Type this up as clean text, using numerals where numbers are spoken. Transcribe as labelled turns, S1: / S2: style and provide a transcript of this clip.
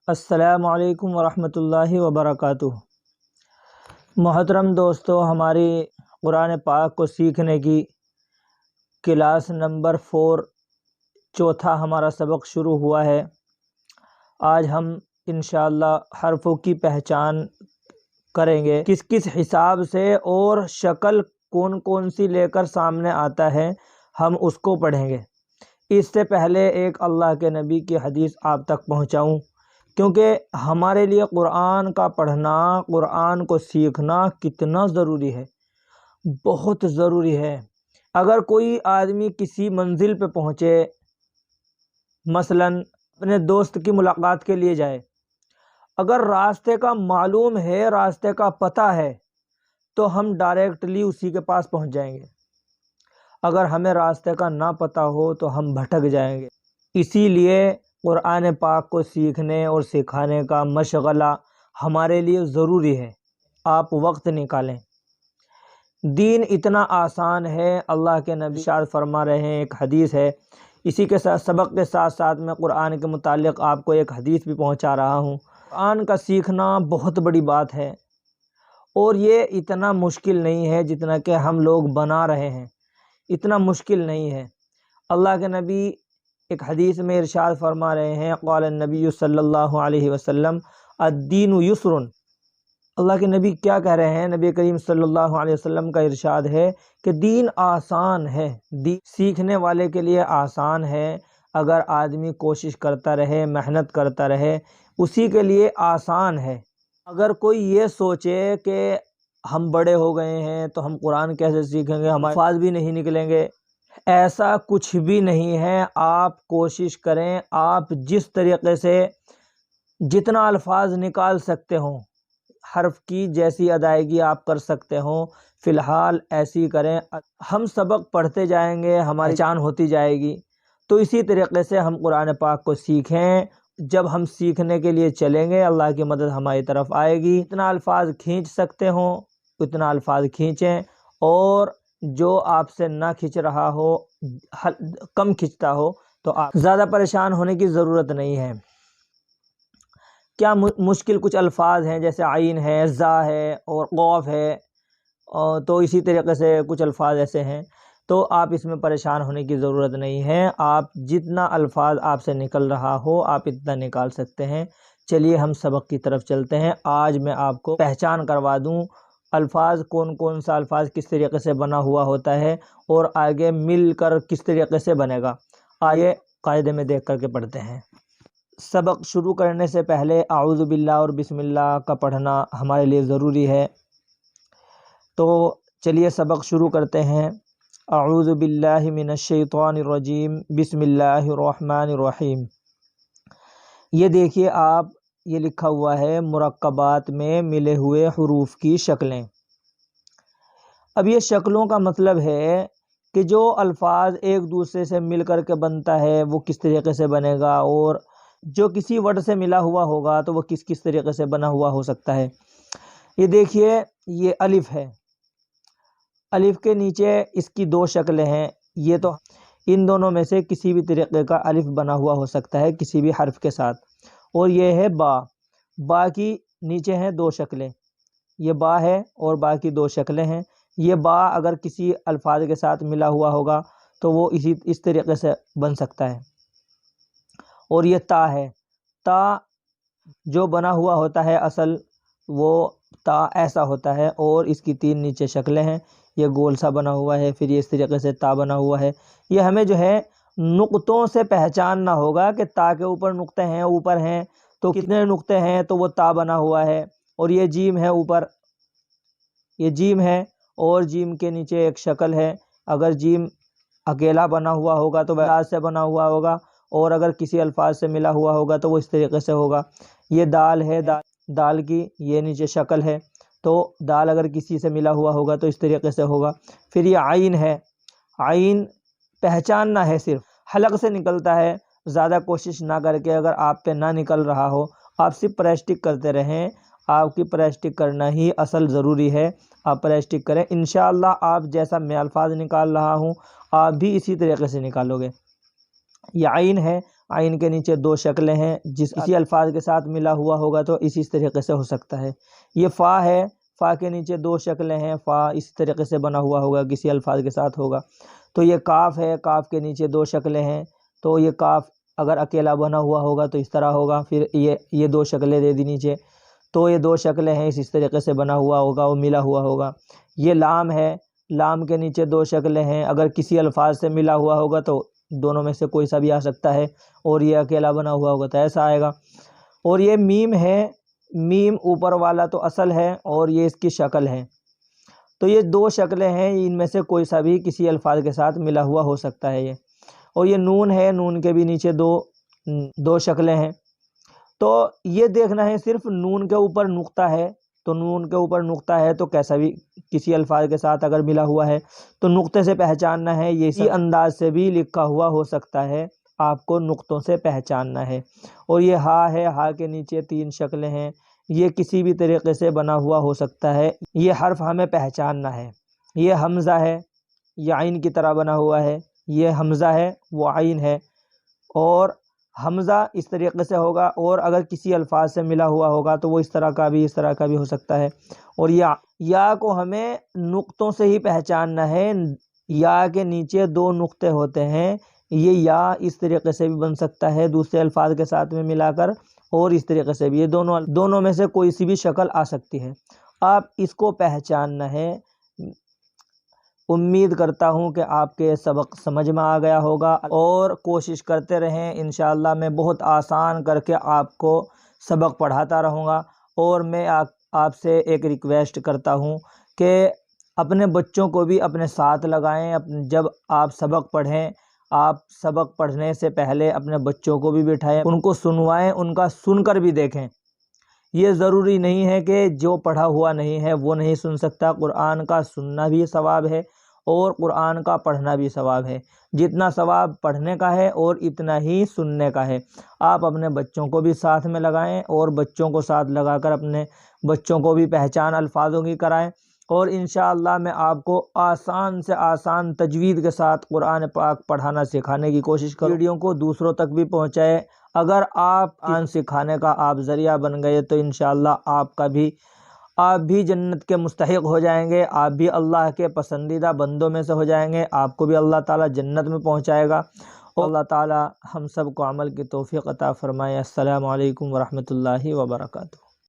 S1: السلام علیکم ورحمۃ اللہ وبرکاتہ۔ محترم دوستو، ہماری قرآن پاک کو سیکھنے کی کلاس نمبر 4 چوتھا ہمارا سبق شروع ہوا ہے۔ آج ہم انشاءاللہ حرفوں کی پہچان کریں گے، کس کس حساب سے اور شکل کون کون سی لے کر سامنے آتا ہے، ہم اس کو پڑھیں گے۔ اس سے پہلے ایک اللہ کے نبی کی حدیث آپ تک پہنچاؤں، کیونکہ ہمارے لیے قرآن کا پڑھنا، قرآن کو سیکھنا کتنا ضروری ہے، بہت ضروری ہے۔ اگر کوئی آدمی کسی منزل پہ پہنچے، مثلاً اپنے دوست کی ملاقات کے لیے جائے، اگر راستے کا معلوم ہے، راستے کا پتہ ہے، تو ہم ڈائریکٹلی اسی کے پاس پہنچ جائیں گے۔ اگر ہمیں راستے کا نہ پتہ ہو تو ہم بھٹک جائیں گے۔ اسی لیے قرآن پاک کو سیکھنے اور سکھانے کا مشغلہ ہمارے لیے ضروری ہے۔ آپ وقت نکالیں۔ دین اتنا آسان ہے، اللہ کے نبی ارشاد فرما رہے ہیں، ایک حدیث ہے۔ اسی کے ساتھ سبق کے ساتھ ساتھ میں قرآن کے متعلق آپ کو ایک حدیث بھی پہنچا رہا ہوں۔ قرآن کا سیکھنا بہت بڑی بات ہے، اور یہ اتنا مشکل نہیں ہے جتنا کہ ہم لوگ بنا رہے ہیں، اتنا مشکل نہیں ہے۔ اللہ کے نبی ایک حدیث میں ارشاد فرما رہے ہیں، قال النبی صلی اللہ علیہ وسلم الدین یسر۔ اللہ کے نبی کیا کہہ رہے ہیں؟ نبی کریم صلی اللہ علیہ وسلم کا ارشاد ہے کہ دین آسان ہے، دین سیکھنے والے کے لیے آسان ہے۔ اگر آدمی کوشش کرتا رہے، محنت کرتا رہے، اسی کے لیے آسان ہے۔ اگر کوئی یہ سوچے کہ ہم بڑے ہو گئے ہیں تو ہم قرآن کیسے سیکھیں گے، ہمارے الفاظ بھی نہیں نکلیں گے، ایسا کچھ بھی نہیں ہے۔ آپ کوشش کریں، آپ جس طریقے سے جتنا الفاظ نکال سکتے ہوں، حرف کی جیسی ادائیگی آپ کر سکتے ہوں، فی الحال ایسی کریں۔ ہم سبق پڑھتے جائیں گے، ہماری پہچان ہوتی جائے گی، تو اسی طریقے سے ہم قرآن پاک کو سیکھیں۔ جب ہم سیکھنے کے لیے چلیں گے، اللہ کی مدد ہماری طرف آئے گی۔ اتنا الفاظ کھینچ سکتے ہوں اتنا الفاظ کھینچیں، اور جو آپ سے نہ کھنچ رہا ہو، کم کھنچتا ہو، تو آپ زیادہ پریشان ہونے کی ضرورت نہیں ہے۔ کیا مشکل کچھ الفاظ ہیں، جیسے عین ہے، زا ہے اور قوف ہے، تو اسی طریقے سے کچھ الفاظ ایسے ہیں، تو آپ اس میں پریشان ہونے کی ضرورت نہیں ہے۔ آپ جتنا الفاظ آپ سے نکل رہا ہو، آپ اتنا نکال سکتے ہیں۔ چلیے ہم سبق کی طرف چلتے ہیں۔ آج میں آپ کو پہچان کروا دوں، الفاظ کون کون سا الفاظ کس طریقے سے بنا ہوا ہوتا ہے، اور آگے مل کر کس طریقے سے بنے گا۔ آئیے قاعدے میں دیکھ کر کے پڑھتے ہیں۔ سبق شروع کرنے سے پہلے اعوذ باللہ اور بسم اللہ کا پڑھنا ہمارے لیے ضروری ہے۔ تو چلیے سبق شروع کرتے ہیں۔ اعوذ باللہ من الشیطان الرجیم، بسم اللہ الرحمن الرحیم۔ یہ دیکھیے آپ، یہ لکھا ہوا ہے مرکبات میں ملے ہوئے حروف کی شکلیں۔ اب یہ شکلوں کا مطلب ہے کہ جو الفاظ ایک دوسرے سے مل کر کے بنتا ہے وہ کس طریقے سے بنے گا، اور جو کسی ورڈ سے ملا ہوا ہوگا تو وہ کس طریقے سے بنا ہوا ہو سکتا ہے۔ یہ دیکھیے، یہ الف ہے، الف کے نیچے اس کی 2 شکلیں ہیں۔ یہ تو ان دونوں میں سے کسی بھی طریقے کا الف بنا ہوا ہو سکتا ہے، کسی بھی حرف کے ساتھ۔ اور یہ ہے با، با کی نیچے ہیں 2 شکلیں، یہ با ہے اور با کی 2 شکلیں ہیں۔ یہ با اگر کسی الفاظ کے ساتھ ملا ہوا ہوگا تو وہ اس طریقے سے بن سکتا ہے۔ اور یہ تا ہے، تا جو بنا ہوا ہوتا ہے اصل، وہ تا ایسا ہوتا ہے، اور اس کی 3 نیچے شکلیں ہیں۔ یہ گول سا بنا ہوا ہے، پھر یہ اس طریقے سے تا بنا ہوا ہے۔ یہ ہمیں جو ہے نقطوں سے پہچاننا ہوگا کہ تا کے اوپر نقطے ہیں، اوپر ہیں تو کتنے نقطے ہیں، تو وہ تا بنا ہوا ہے۔ اور یہ جیم ہے اوپر، یہ جیم ہے، اور جیم کے نیچے ایک شکل ہے۔ اگر جیم اکیلا بنا ہوا ہوگا تو الفاظ سے بنا ہوا ہوگا، اور اگر کسی الفاظ سے ملا ہوا ہوگا تو وہ اس طریقے سے ہوگا۔ یہ دال ہے، دال کی یہ نیچے شکل ہے، تو دال اگر کسی سے ملا ہوا ہوگا تو اس طریقے سے ہوگا۔ پھر یہ عین ہے، عین پہچاننا ہے، صرف حلق سے نکلتا ہے۔ زیادہ کوشش نہ کر کے، اگر آپ پہ نہ نکل رہا ہو، آپ صرف پریکٹس کرتے رہیں۔ آپ کی پریکٹس کرنا ہی اصل ضروری ہے، آپ پریکٹس کریں، انشاءاللہ آپ جیسا میں الفاظ نکال رہا ہوں آپ بھی اسی طریقے سے نکالو گے۔ یہ عین ہے، عین کے نیچے دو شکلیں ہیں، اسی الفاظ کے ساتھ ملا ہوا ہوگا تو اسی طریقے سے ہو سکتا ہے۔ یہ فا ہے، فا کے نیچے دو شکلیں ہیں، فا اسی طریقے سے بنا ہوا ہوگا، کسی الفاظ کے ساتھ ہوگا۔ تو یہ کاف ہے، کاف کے نیچے دو شکلیں ہیں، تو یہ کاف اگر اکیلا بنا ہوا ہوگا تو اس طرح ہوگا۔ پھر یہ دو شکلیں دے دی نیچے، تو یہ دو شکلیں ہیں، اس طریقے سے بنا ہوا ہوگا، وہ ملا ہوا ہوگا۔ یہ لام ہے، لام کے نیچے دو شکلیں ہیں، اگر کسی الفاظ سے ملا ہوا ہوگا تو دونوں میں سے کوئی سا بھی آ سکتا ہے، اور یہ اکیلا بنا ہوا ہوگا تو ایسا آئے گا۔ اور یہ میم ہے، میم اوپر والا تو اصل ہے اور یہ اس کی شکل ہے، تو یہ دو شکلیں ہیں، ان میں سے کوئی سا بھی کسی الفاظ کے ساتھ ملا ہوا ہو سکتا ہے یہ۔ اور یہ نون ہے، نون کے بھی نیچے دو شکلیں ہیں، تو یہ دیکھنا ہے صرف نون کے اوپر نقطہ ہے، تو نون کے اوپر نقطہ ہے تو کیسا بھی کسی الفاظ کے ساتھ اگر ملا ہوا ہے تو نقطے سے پہچاننا ہے، یہ اسی انداز سے بھی لکھا ہوا ہو سکتا ہے، آپ کو نقطوں سے پہچاننا ہے۔ اور یہ ہا ہے، ہا کے نیچے تین شکلیں ہیں، یہ کسی بھی طریقے سے بنا ہوا ہو سکتا ہے، یہ حرف ہمیں پہچاننا ہے۔ یہ حمزہ ہے، یہ عین کی طرح بنا ہوا ہے، یہ حمزہ ہے وہ عین ہے، اور حمزہ اس طریقے سے ہوگا، اور اگر کسی الفاظ سے ملا ہوا ہوگا تو وہ اس طرح کا بھی ہو سکتا ہے۔ اور یا کو ہمیں نقطوں سے ہی پہچاننا ہے، یا کے نیچے دو نقطے ہوتے ہیں، یہ یا اس طریقے سے بھی بن سکتا ہے دوسرے الفاظ کے ساتھ میں ملا کر، اور اس طریقے سے بھی، یہ دونوں میں سے کوئی سی بھی شکل آ سکتی ہے، آپ اس کو پہچاننا ہے۔ امید کرتا ہوں کہ آپ کے سبق سمجھ میں آ گیا ہوگا، اور کوشش کرتے رہیں، انشاءاللہ میں بہت آسان کر کے آپ کو سبق پڑھاتا رہوں گا۔ اور میں آپ سے ایک ریکویسٹ کرتا ہوں کہ اپنے بچوں کو بھی اپنے ساتھ لگائیں، جب آپ سبق پڑھیں، آپ سبق پڑھنے سے پہلے اپنے بچوں کو بھی بٹھائیں، ان کو سنوائیں، ان کا سن کر بھی دیکھیں۔ یہ ضروری نہیں ہے کہ جو پڑھا ہوا نہیں ہے وہ نہیں سن سکتا، قرآن کا سننا بھی ثواب ہے اور قرآن کا پڑھنا بھی ثواب ہے، جتنا ثواب پڑھنے کا ہے اور اتنا ہی سننے کا ہے۔ آپ اپنے بچوں کو بھی ساتھ میں لگائیں، اور بچوں کو ساتھ لگا کر اپنے بچوں کو بھی پہچان الفاظوں کی کرائیں، اور انشاءاللہ میں آپ کو آسان سے آسان تجوید کے ساتھ قرآن پاک پڑھانا سکھانے کی کوشش کروں۔ ویڈیو کو دوسروں تک بھی پہنچائے، اگر آپ قرآن سکھانے کا آپ ذریعہ بن گئے تو انشاءاللہ آپ بھی جنت کے مستحق ہو جائیں گے، آپ بھی اللہ کے پسندیدہ بندوں میں سے ہو جائیں گے، آپ کو بھی اللہ تعالیٰ جنت میں پہنچائے گا، اور اللہ تعالیٰ ہم سب کو عمل کی توفیق عطا فرمائے۔ السلام علیکم ورحمۃ اللہ وبرکاتہ۔